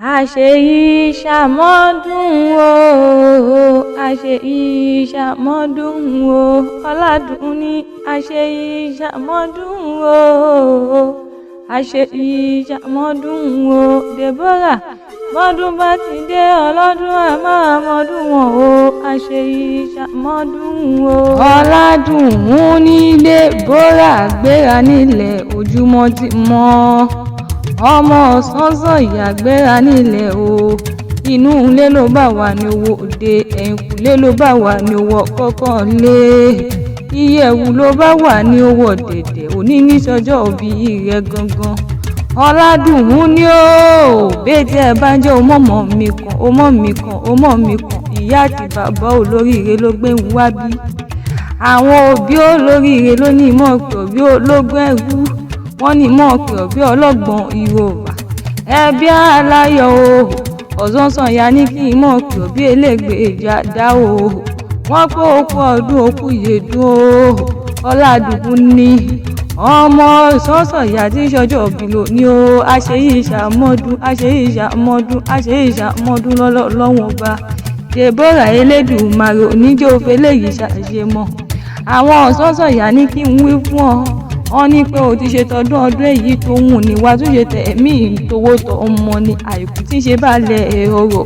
àṣeyí ṣàmọ́dún o àṣeyí ṣàmọ́dún o ọládùnní àṣeyí ṣàmọ́dún o àṣeyí ṣàmọ́dún o Deborah mọ́dún bá ti dé ọlọ́dún a máa mọ́dún wọn o àṣeyí ṣàmọ́dún o. ọládùnní Deborah gbéra nílẹ̀ ojúmọ́ ti mọ́ ọmọ Ọ̀sánsàn ìyá gbéra nílẹ̀ o inú ilé ló bá wà ní owó òde ẹ̀yìnkùlé ló bá wà ní owó kọ́kọ́ lé ìyẹ̀wù ló bá wà ní owó dẹ̀dẹ̀ òní ní sọjọ́ òbí rẹ̀ gangan ọládùnní o bẹ́ẹ̀tì ẹ̀ bá jẹ́ ọmọ mi kan ìyá àti bàbá olóríire ló gbé ń wá bí àwọn òbí olóríire ló ní ìmọ̀ ọ̀pẹ̀ òbí ológun ẹ̀rú wọ́n ní mọ́ ọ̀pẹ̀ ọ̀bí ọlọ́gbọ̀n ìrọ̀bà ẹbí aláyọ̀ o Ọ̀sánsàn ya ní kí n mọ́ ọ̀pẹ̀ ọ̀bí elégbèjà dá o wọ́n pé okú ọdún okú ìyèdún o ọládùnní ọmọ Ọ̀sánsàn ya tí ìṣọjọ́ òbí lò ní o àṣeyí ìṣàmọ́dún lọ́wọ́n ọba Deborah Elédùmarè oníjó fẹlẹ́ yìí ṣàṣemọ́ àwọn Ọ̀sánsàn ya ní kí n wí fún ọ wọ́n ní pé o ti ṣe tọdún ọdún èyí tó wù ní wá tún ṣe tẹ̀mí ìtòwó tọ ọmọ ní àìkú tí ń ṣe balẹ̀ ọ̀rọ̀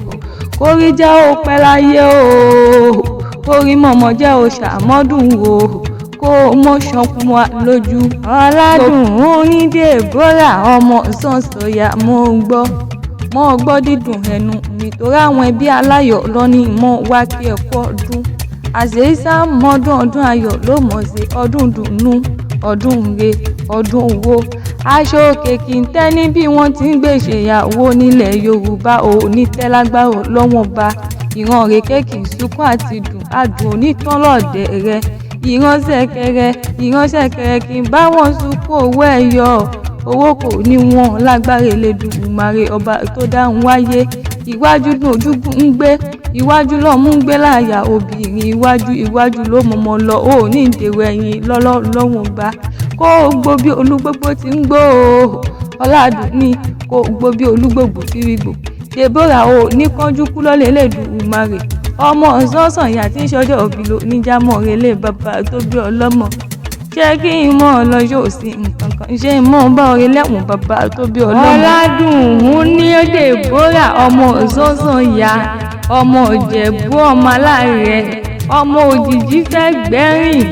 kórí jẹ́ ó pẹ́ láyé o kórí mọ̀mọ́ jẹ́ ó ṣàmọ́dún o kó o mọ̀ ṣọkùn wa lójú. ọládùnní Deborah ọmọ Ọ̀sánsàn ya mọ́ gbọ́ dídùn ẹnu nítorí àwọn ẹbí aláyọ̀ lọ́ní mọ́ wá kí ẹ̀kọ́ ọdún àṣeyí ṣàmọ́dún ọdún ayọ̀ ló mọ̀ sí ọdún dùnnú ọdún re ọdún owó aṣọ òkè kì í tẹ́ ní bí wọ́n ti ń gbèsè ìyàwó nílẹ̀ Yorùbá ò ní tẹ́ lágbára lọ́wọ́n ba ìran rèké kì í sunkún àti dùn adùn onítàn lọ́ọ̀dẹ̀ rẹ ìránṣẹ́ kẹrẹ kì í bá wọn sunkún owó ẹ̀yọ owó kò ní wọn lágbára Elédùmarè ọba tó dáhùn wáyé iwájú dùn ojúgun ń gbé iwájú lọ́mú ń gbé láyà obìnrin iwájú ló mọ̀mọ́ lọ ó ní ìdèrò ẹ̀yìn lọ́wọ́n bá kó o gbó bí olúgbógbó ti ń gbó o ọládùnní kó o gbó bí olúgbògbò tí rí gbò Deborah o ní kánjú kú lọ́lẹ̀ Elédùmarè ọmọ Ọ̀sánsàn ìyá tí ń ṣọjọ́ òbí ló níjàmọ́ relé bàbá tó bí ọlọ́mọ ṣé kí n mọ̀ ọ lọ yóò sí nǹkan kan ṣé n mọ̀ bá orí lẹ́wọ̀n bàbá tó bí ọlọ́mọ. ọládùnní Deborah ọmọ Ọ̀sánsàn ìyá ọmọ Ìjẹ̀bú ọmọ aláàrẹ ọmọ òjìjí fẹ́ gbẹ́rìn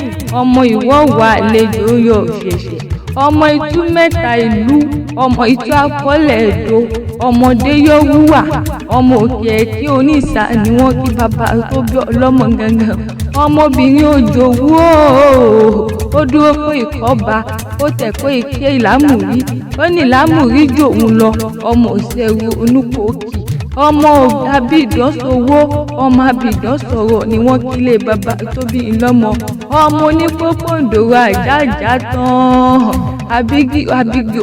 ọmọ ìwọ́wà àlejò yọ ṣẹ̀ṣẹ̀ ọmọ itú mẹ́ta ìlú ọmọ itú akọ́lẹ̀ èdò ọmọdé yóò wúwà ọmọ òkè ẹ̀kí oníṣà ni wọ́n kí bàbá tó bí ọlọ́mọ gangan ọmọbìnrin òjòwú ó dúró pé ìkọ́ba ó tẹ̀ pé ìké ìlámùrí ó ní ìlámùrí jòun lọ ọmọ òṣèré onúkòókì ọmọ abìdọ́sowó ọmọ abìdọ́sọ̀rọ̀ ni wọ́n kílé bàbá tó bí lọ́mọ ọmọ onípòpò ìdòrò àjájá tán abigi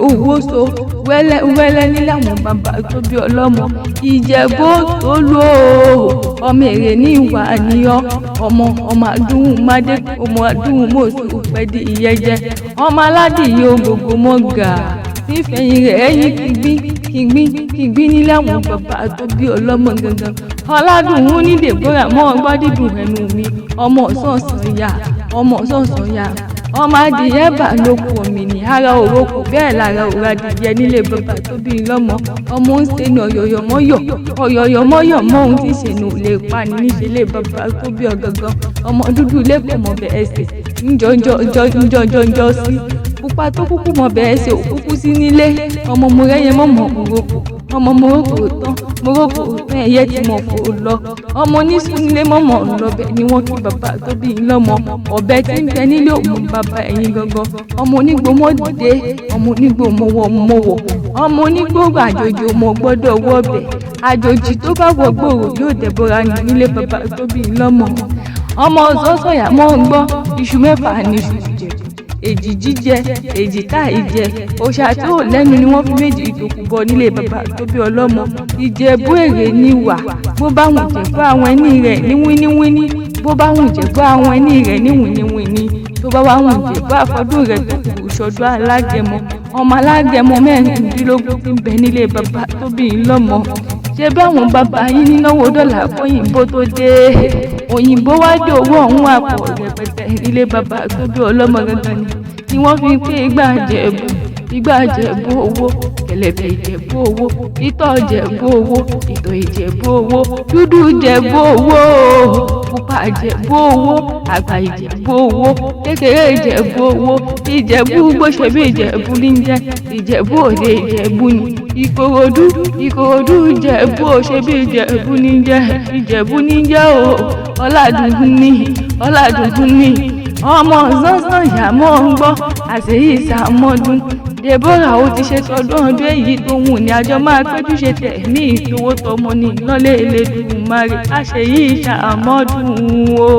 owó so wẹ́lẹ́ níláwọn bàbá tó bí ọlọ́mọ Ìjẹ̀bú tó lò ọmọ èrè ní ìwà àníyàn ọmọ adúhùn mádé ọmọ adúhùn mọ́ọ̀sù pẹ̀dí ìyẹ́jẹ́ ọmọ aládìyẹ ògògó mọ́gà nífẹ̀yìn rẹ̀ ẹ̀yìn kìgbín níláwọn bàbá tó bí ọlọ́mọ gangan ọládùnní Deborah mọ́ ọgbọ́n dídùn ẹnu mi ọmọ Ọ̀sánsàn ya ọmọ adìyẹ bà lóko òmìnì ara òrókò bẹ́ẹ̀ lára òrò adìyẹ nílé bàbá tó bí lọ́mọ ọmọ ń ṣe ní ọ̀yọ̀yọ̀mọ́yọ̀ mọ́ ohun tí ìṣẹ̀nù lè pa ní níṣẹ́ lé bàbá tó bí ọ̀gangan ọmọ dúdú lẹ́kọ̀ọ́ mọ̀ bẹ́ẹ̀ ṣe ńjọ́njọ́ sí pupa tó kúkú mọ̀ bẹ́ẹ̀ ṣe òkúkú sí nílé ọmọ mọ̀rẹ́yẹ mọ̀mọ́ òrókò ọmọ morocco tán ẹ̀yẹ tí mo fò lọ ọmọ oníṣu nílé mọ̀mọ́ lọ́bẹ̀ ni wọ́n kí bàbá tó bí lọ́mọ ọ̀bẹ tí ń bẹ nílé òun bàbá ẹ̀yìn gangan ọmọ onígbò mọ́dé ọmọ onígbò mọ́wọ́ ọmọ onígbò àjòjì ọmọ gbọ́dọ̀ wọ́bẹ̀ àjòjì tó bá wọ gbòòrò yóò Deborah nílé bàbá tó bí lọ́mọ ọmọ Ọ̀sánsàn yà mọ́ ń gbọ́ iṣu mẹ́fà ní iṣu jíjẹ èjì jíjẹ èjì tá ìjẹ òòṣà tí ò lẹ́nu ni wọ́n fi méjì ìtòkù bọ nílé bàbá tó bí ọlọ́mọ Ìjẹ̀bú èrè ní wà bó bá wùn jẹ́ bá àwọn ẹni rẹ̀ ní wíníwíní bó bá wùn jẹ́ bá àwọn ẹni rẹ̀ ní wíníwíní tó bá wà wùn jẹ́ bá àfọdún rẹ̀ tó kù ṣọdún alágẹmọ ọmọ alágẹmọ mẹ́rìndínlógún tí ń bẹ nílé bàbá tó bí i lọ́mọ. ṣé báwọn bàbá yín nínáwó dọ́là kóyìnbó tó dé òyìnbó wá dé owó ọ̀hún àpò rẹpẹtẹ nílé bàbá tó bí ọlọ́mọ gangan ni wọ́n fi pé igbá Ìjẹ̀bú owó, kẹ̀lẹ̀bẹ̀ Ìjẹ̀bú owó, ìtọ̀ Ìjẹ̀bú owó, ìtọ̀ Ìjẹ̀bú owó, dúdú Ìjẹ̀bú owó, pupa Ìjẹ̀bú owó, àgbà Ìjẹ̀bú owó, kékeré Ìjẹ̀bú owó, Ìjẹ̀bú gbóṣèbí Ìjẹ̀bú ní jẹ́, Ìjẹ̀bú òde Ìjẹ̀bú ni, Ìkòròdú Ìjẹ̀bú òṣèbí Ìjẹ̀bú ní jẹ́, Ìjẹ̀bú ní jẹ́ o, Ọládùnún ní ọmọ sánsán ìyàmọ́ ń gbọ́ àṣeyí ìsàmọ́dún. Deborah ó ti ṣe tọdún èyí tó wù ní àjọ máa péjú ṣe tẹ̀mí ìtòwó tọmọ ní lọ́lẹ̀ Elédùmarè àṣeyí ìsàmọ́dún o.